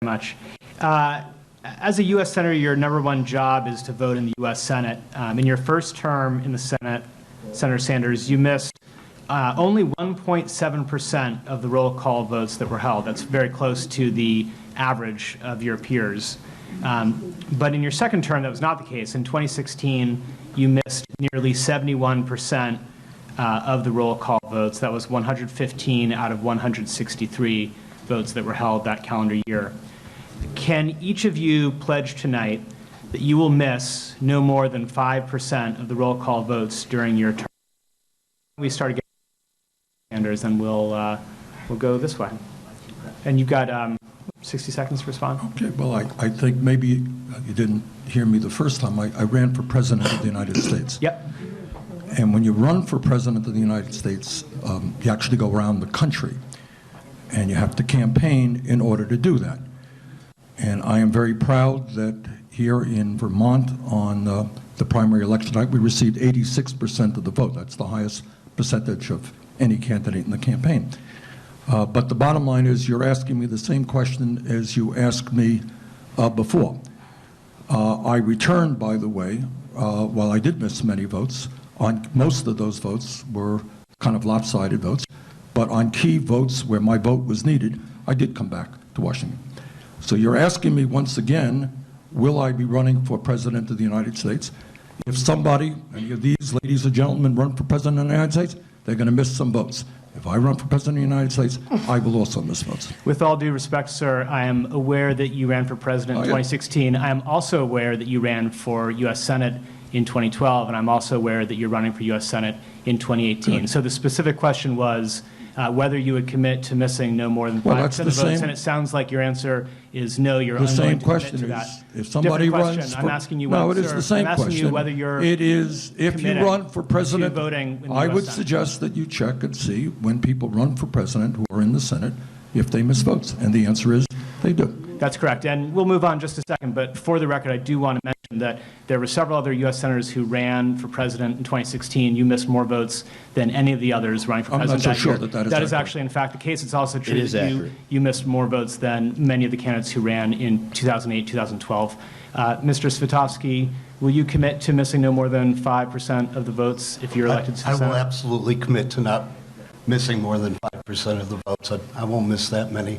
much. As a U.S. Senator, your number one job is to vote in the U.S. Senate. In your first term in the Senate, Senator Sanders, you missed only 1.7% of the roll call votes that were held. That's very close to the average of your peers. But in your second term, that was not the case. In 2016, you missed nearly 71% of the roll call votes. That was 115 out of 163 votes that were held that calendar year. Can each of you pledge tonight that you will miss no more than 5% of the roll call votes during your term? We start again, Sanders, and we'll go this way. And you've got 60 seconds to respond. Okay, well, I think maybe you didn't hear me the first time. I ran for President of the United States. Yep. And when you run for President of the United States, you actually go around the country. And you have to campaign in order to do that. And I am very proud that here in Vermont on the primary election night, we received 86% of the vote. That's the highest percentage of any candidate in the campaign. But the bottom line is you're asking me the same question as you asked me before. I returned, by the way, while I did miss many votes, on most of those votes were kind of lopsided votes, but on key votes where my vote was needed, I did come back to Washington. So you're asking me once again, will I be running for President of the United States? If somebody, any of these ladies and gentlemen, run for President of the United States, they're going to miss some votes. If I run for President of the United States, I will also miss votes. With all due respect, sir, I am aware that you ran for President in 2016. I am also aware that you ran for U.S. Senate in 2012, and I'm also aware that you're running for U.S. Senate in 2018. Good. So the specific question was whether you would commit to missing no more than 5% of the votes, and it sounds like your answer is no, you're unwilling to commit to that. If somebody runs for, I'm asking you, no, it is the same I'm asking question. you whether you're it is, if you run for president, voting in the I US would Senate. suggest that you check and see when people run for president who are in the Senate, if they miss votes, and the answer is they do. That's correct, and we'll move on just a second, but for the record, I do want to mention that there were several other U.S. senators who ran for president in 2016. You missed more votes than any of the others running for president I'm not so that sure year. that is actually, in fact, the case. It's also true that that you missed more votes than many of the candidates who ran in 2008, 2012. Mr. Svitovsky, will you commit to missing no more than 5% of the votes if you're elected to the I Senate? will absolutely commit to not missing more than 5% of the votes. I won't miss that many.